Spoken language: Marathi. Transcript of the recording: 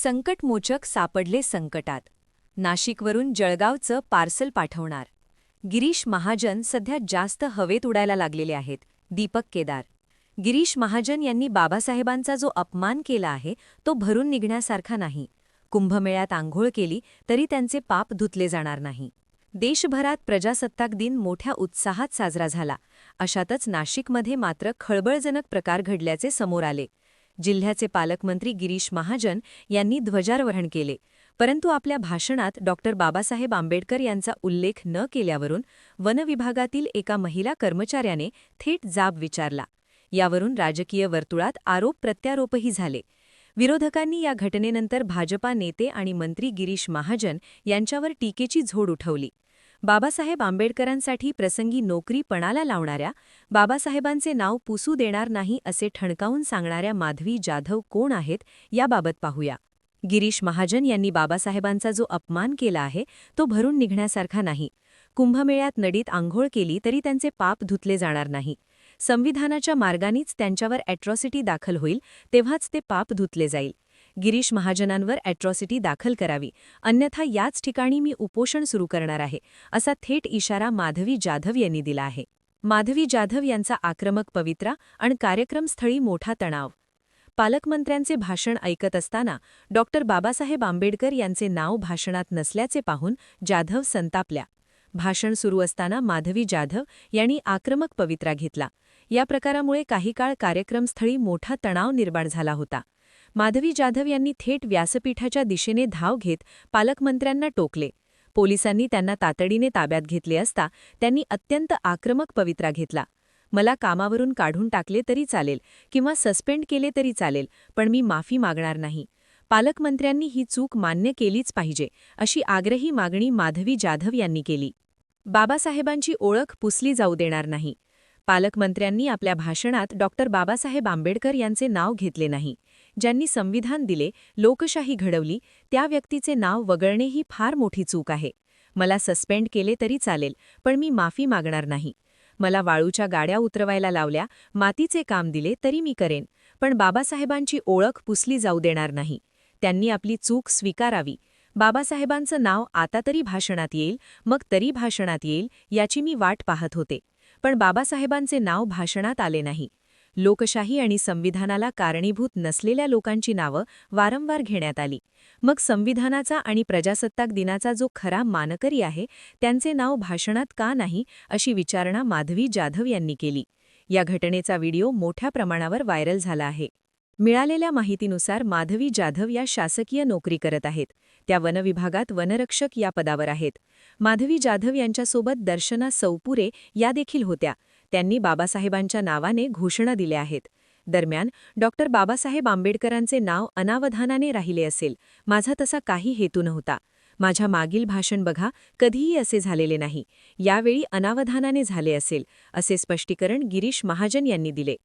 संकटमोचक सापडले संकटात. नाशिकवरून जळगावचं पार्सल पाठवणार. गिरीश महाजन सध्या जास्त हवेत उडायला लागलेले आहेत. दीपक केदार. गिरीश महाजन यांनी बाबासाहेबांचा जो अपमान केला आहे तो भरून निघण्यासारखा नाही. कुंभमेळ्यात आंघोळ केली तरी त्यांचे पाप धुतले जाणार नाही. देशभरात प्रजासत्ताक दिन मोठ्या उत्साहात साजरा झाला. अशातच नाशिकमध्ये मात्र खळबळजनक प्रकार घडल्याचे समोर आले. जिल्ह्याचे पालकमंत्री गिरीश महाजन यांनी ध्वजारोहण केले, परंतु आपल्या भाषणात डॉक्टर बाबासाहेब आंबेडकर यांचा उल्लेख न केल्यावरून वनविभागातील एका महिला कर्मचाऱ्याने थेट जाब विचारला. यावरून राजकीय वर्तुळात आरोप प्रत्यारोपही झाले. विरोधकांनी या घटनेनंतर भाजपा नेते आणि मंत्री गिरीश महाजन यांच्यावर टीकेची झोड उठवली. बाबासाहेब आंबेडकरांसाठी प्रसंगी नोकरी पणाला लावणाऱ्या, बाबासाहेबांचे नाव पुसू देणार नाही असे ठणकावून सांगणाऱ्या माधवी जाधव कोण आहेत याबाबत पाहूया. गिरीश महाजन यांनी बाबासाहेबांचा जो अपमान केला आहे तो भरून निघण्यासारखा नाही. कुंभमेळ्यात नदीत आंघोळ केली तरी त्यांचे पाप धुतले जाणार नाही. संविधानाच्या मार्गानेच त्यांच्यावर ॲट्रॉसिटी दाखल होईल, तेव्हाच ते पाप धुतले जाईल. गिरीश महाजनांवर ॲट्रॉसिटी दाखल करावी, अन्यथा याच ठिकाणी मी उपोषण सुरू करणार आहे, असा थेट इशारा माधवी जाधव यांनी दिला आहे. माधवी जाधव यांचा आक्रमक पवित्रा आणि कार्यक्रमस्थळी मोठा तणाव. पालकमंत्र्यांचे भाषण ऐकत असताना डॉक्टर बाबासाहेब आंबेडकर यांचे नाव भाषणात नसल्याचे पाहून जाधव संतापल्या. भाषण सुरू असताना माधवी जाधव यांनी आक्रमक पवित्रा घेतला. या प्रकारामुळे काही काळ कार्यक्रमस्थळी मोठा तणाव निर्माण झाला होता. माधवी जाधव यांनी थेट व्यासपीठाच्या दिशेने धाव घेत पालकमंत्र्यांना टोकले. पोलिसांनी त्यांना तातडीने ताब्यात घेतले असता त्यांनी अत्यंत आक्रमक पवित्रा घेतला. मला कामावरून काढून टाकले तरी चालेल किंवा सस्पेंड केले तरी चालेल, पण मी माफी मागणार नाही. पालकमंत्र्यांनी ही चूक मान्य केलीच पाहिजे, अशी आग्रही मागणी माधवी जाधव यांनी केली. बाबासाहेबांची ओळख पुसली जाऊ देणार नाही. पालकमंत्र्यांनी आपल्या भाषणात डॉक्टर बाबासाहेब आंबेडकर यांचे नाव घेतले नाही. ज्यांनी संविधान दिले, लोकशाही घडवली, त्या व्यक्तीचे नाव वगळणे ही फार मोठी चूक आहे. मला सस्पेंड केले तरी चालेल, पण मी माफी मागणार नाही. मला वाळूच्या गाड्या उतरवायला लावल्या, मातीचे काम दिले तरी मी करेन, पण बाबासाहेबांची ओळख पुसली जाऊ देणार नाही. त्यांनी आपली चूक स्वीकारावी. बाबासाहेबांचं नाव आता तरी भाषणात येईल, मग तरी भाषणात येईल याची मी वाट पाहत होते, पण बाबासाहेबांचे नाव भाषणात आले नाही. लोकशाही आणि संविधानाला कारणीभूत नसलेल्या लोकांची नावं वारंवार घेण्यात आली. मग संविधानाचा आणि प्रजासत्ताक दिनाचा जो खरा मानकरी आहे त्यांचे नाव भाषणात का नाही, अशी विचारणा माधवी जाधव यांनी केली. या घटनेचा व्हिडिओ मोठ्या प्रमाणावर व्हायरल झाला आहे. मिळालेल्या माहितीनुसार माधवी जाधव या शासकीय नोकरी करत आहेत. त्या वनविभागात वनरक्षक या पदावर आहेत. माधवी जाधव यांच्यासोबत दर्शना सौपुरे या देखील होत्या. त्यांनी बाबासाहेबांच्या नावाने घोषणा दिल्या आहेत. दरम्यान डॉक्टर बाबासाहेब आंबेडकरांचे नाव अनावधानाने राहिले असेल, माझा तसा काही हेतू नव्हता. माझ्या मागील भाषण बघा, कधीही असे झालेले नाही. यावेळी अनावधानाने झाले असेल, असे स्पष्टीकरण गिरीश महाजन यांनी दिले.